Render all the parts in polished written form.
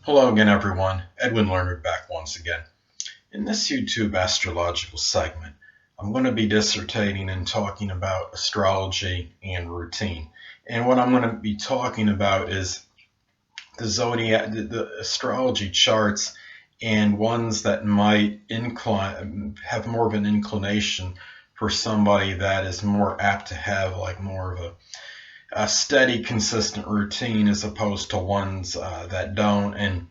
Hello again, everyone. Edwin Learnard back once again. In this YouTube astrological segment, I'm going to be dissertating and talking about astrology and routine. And what I'm going to be talking about is the zodiac, the astrology charts, and ones that might have more of an inclination for somebody that is more apt to have like more of a steady, consistent routine as opposed to ones that don't. And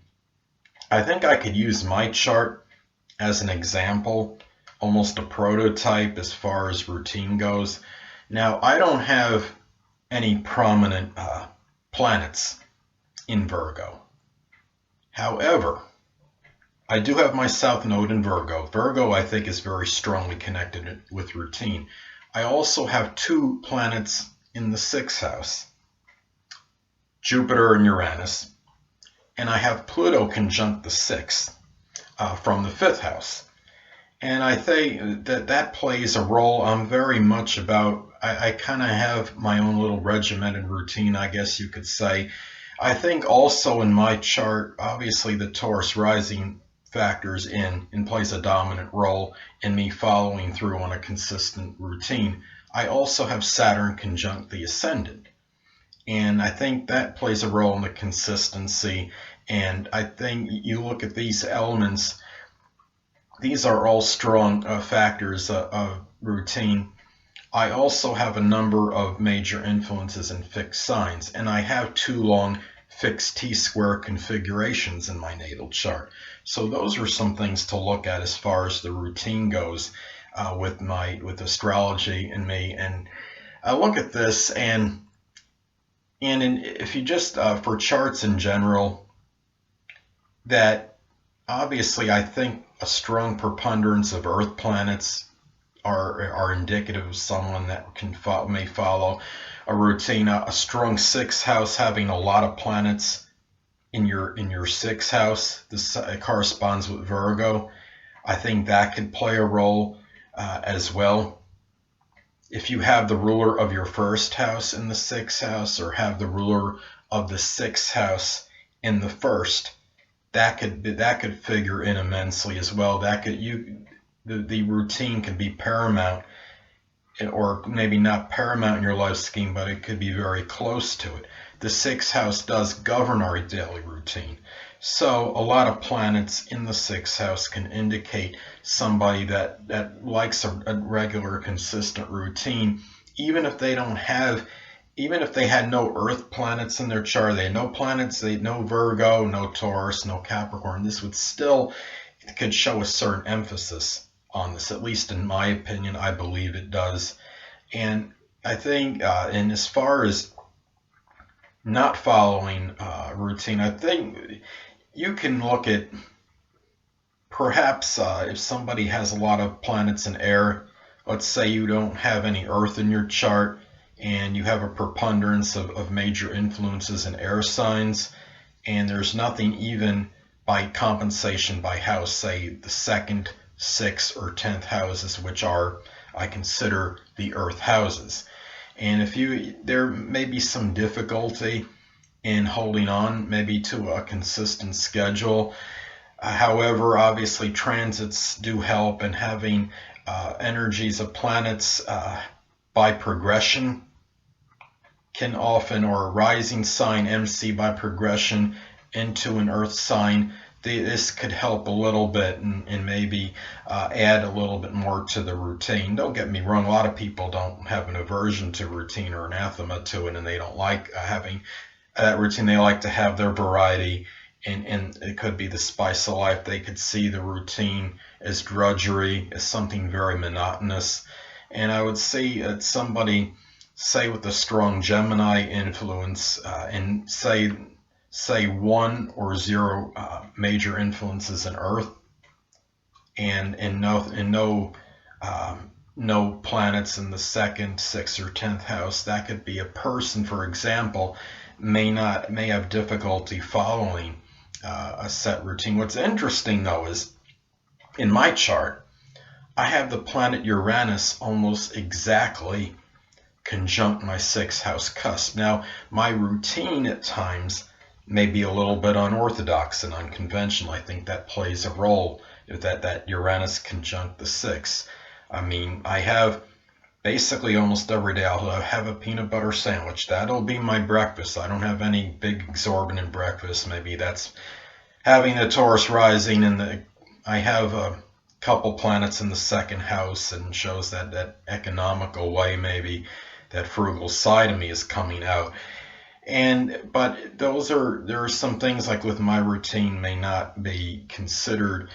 I think I could use my chart as an example, almost a prototype as far as routine goes. Now, I don't have any prominent planets in Virgo. However, I do have my South Node in Virgo. Virgo, I think, is very strongly connected with routine. I also have two planets in the sixth house, Jupiter and Uranus, and I have Pluto conjunct the sixth from the fifth house. And I think that plays a role. I'm very much about, I kind of have my own little regimented routine, I guess you could say. I think also in my chart, obviously the Taurus rising factors in and plays a dominant role in me following through on a consistent routine. I also have Saturn conjunct the ascendant. And I think that plays a role in the consistency. And I think you look at these elements, these are all strong factors of routine. I also have a number of major influences in fixed signs, and I have two long fixed T-square configurations in my natal chart. So those are some things to look at as far as the routine goes with astrology and me. And I look at this, and if you just for charts in general, that obviously I think a strong preponderance of Earth planets are indicative of someone that may follow a routine. A strong sixth house having a lot of planets in your sixth house. This corresponds with Virgo. I think that could play a role as well. If you have the ruler of your first house in the sixth house, or have the ruler of the sixth house in the first, that could figure in immensely as well. The routine could be paramount, or maybe not paramount in your life scheme, but it could be very close to it. The sixth house does govern our daily routine. So a lot of planets in the sixth house can indicate somebody that likes a regular, consistent routine, even if they had no Earth planets in their chart. They had no planets, no Virgo, no Taurus, no Capricorn. This would still, it could show a certain emphasis on this, at least in my opinion. I believe it does. And I think, and as far as not following routine, I think you can look at perhaps if somebody has a lot of planets in air. Let's say you don't have any Earth in your chart, and you have a preponderance of major influences in air signs, and there's nothing even by compensation by house, say the second, sixth, or 10th houses, which are, I consider, the Earth houses. And there may be some difficulty in holding on maybe to a consistent schedule. However, obviously transits do help, and having energies of planets by progression can often, or a rising sign MC by progression into an Earth sign, this could help a little bit and maybe add a little bit more to the routine. Don't get me wrong, a lot of people don't have an aversion to routine or anathema to it, and they don't like having that routine. They like to have their variety, and it could be the spice of life. They could see the routine as drudgery, as something very monotonous. And I would see that somebody, say with a strong Gemini influence, and say one or zero major influences in Earth, and no planets in the second, sixth, or 10th house, that could be a person, for example, may have difficulty following a set routine. What's interesting though is in my chart, I have the planet Uranus almost exactly conjunct my sixth house cusp. Now, my routine at times maybe a little bit unorthodox and unconventional. I think that plays a role, that Uranus conjunct the 6th. I mean, I have basically almost every day I'll have a peanut butter sandwich. That'll be my breakfast. I don't have any big exorbitant breakfast. Maybe that's having the Taurus rising, and I have a couple planets in the 2nd house, and shows that economical way, maybe that frugal side of me is coming out. But there are some things, like with my routine, may not be considered.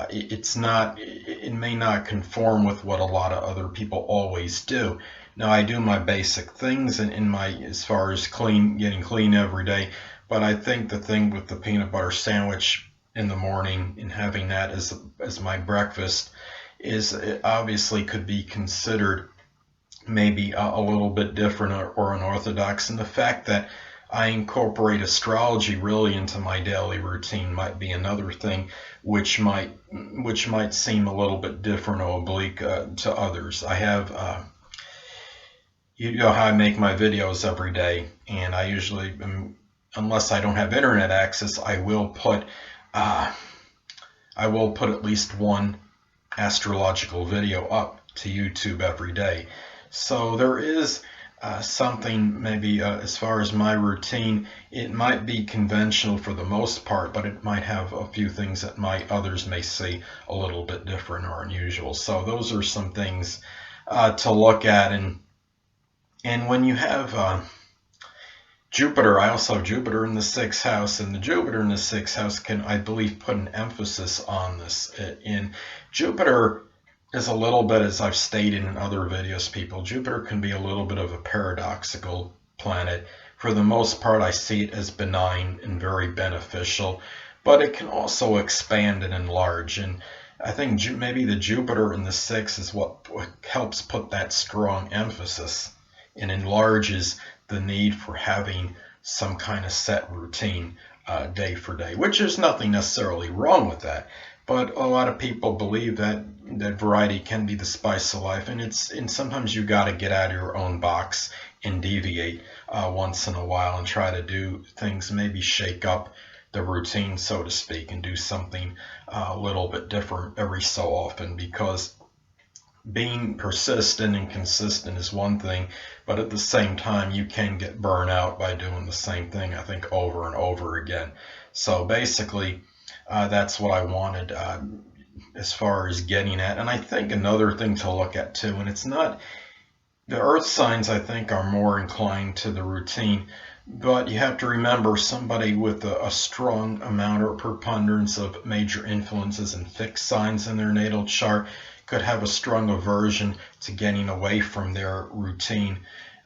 It may not conform with what a lot of other people always do. Now, I do my basic things as far as getting clean every day. But I think the thing with the peanut butter sandwich in the morning and having that as my breakfast it obviously could be considered maybe a little bit different or unorthodox. And the fact that I incorporate astrology really into my daily routine might be another thing which might seem a little bit different or oblique to others. I have you know how I make my videos every day, and I usually, unless I don't have internet access, I will put at least one astrological video up to YouTube every day. So there is something, maybe as far as my routine, it might be conventional for the most part, but it might have a few things that others may see a little bit different or unusual. So those are some things to look at. And when you have Jupiter, I also have Jupiter in the 6th house, and the Jupiter in the 6th house can, I believe, put an emphasis on this. In Jupiter is a little bit, as I've stated in other videos, people, Jupiter can be a little bit of a paradoxical planet. For the most part, I see it as benign and very beneficial, but it can also expand and enlarge. And I think maybe the Jupiter in the 6th is what helps put that strong emphasis and enlarges the need for having some kind of set routine day for day, which there's nothing necessarily wrong with that. But a lot of people believe that variety can be the spice of life, and sometimes you got to get out of your own box and deviate once in a while and try to do things, maybe shake up the routine, so to speak, and do something a little bit different every so often, because being persistent and consistent is one thing, but at the same time you can get burnt out by doing the same thing, I think, over and over again. So basically that's what I wanted as far as getting at. And I think another thing to look at too, and it's not, the earth signs I think are more inclined to the routine, but you have to remember somebody with a strong amount or preponderance of major influences and fixed signs in their natal chart could have a strong aversion to getting away from their routine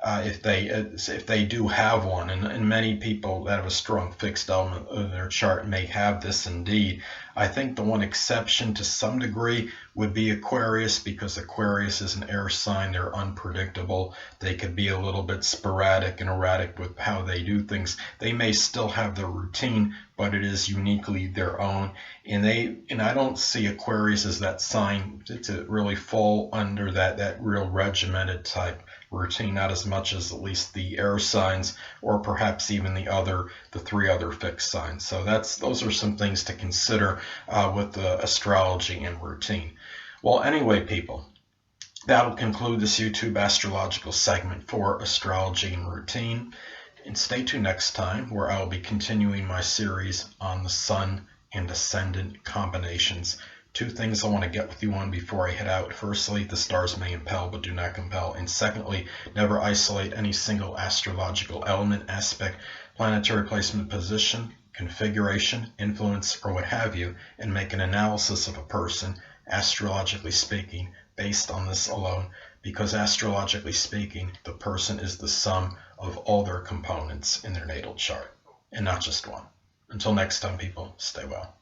if they do have one. And many people that have a strong fixed element in their chart may have this indeed. I think the one exception to some degree would be Aquarius, because Aquarius is an air sign. They're unpredictable. They could be a little bit sporadic and erratic with how they do things. They may still have their routine, but it is uniquely their own. And I don't see Aquarius as that sign to really fall under that real regimented type routine, not as much as at least the air signs, or perhaps even the 3 other fixed signs. So those are some things to consider with the astrology and routine. Well, anyway, people, that'll conclude this YouTube astrological segment for astrology and routine. And stay tuned next time, where I'll be continuing my series on the sun and ascendant combinations. 2 things I want to get with you on before I head out. Firstly, the stars may impel but do not compel. And secondly, never isolate any single astrological element, aspect, planetary placement, position, configuration, influence, or what have you, and make an analysis of a person, astrologically speaking, based on this alone, because astrologically speaking, the person is the sum of all their components in their natal chart, and not just one. Until next time, people, stay well.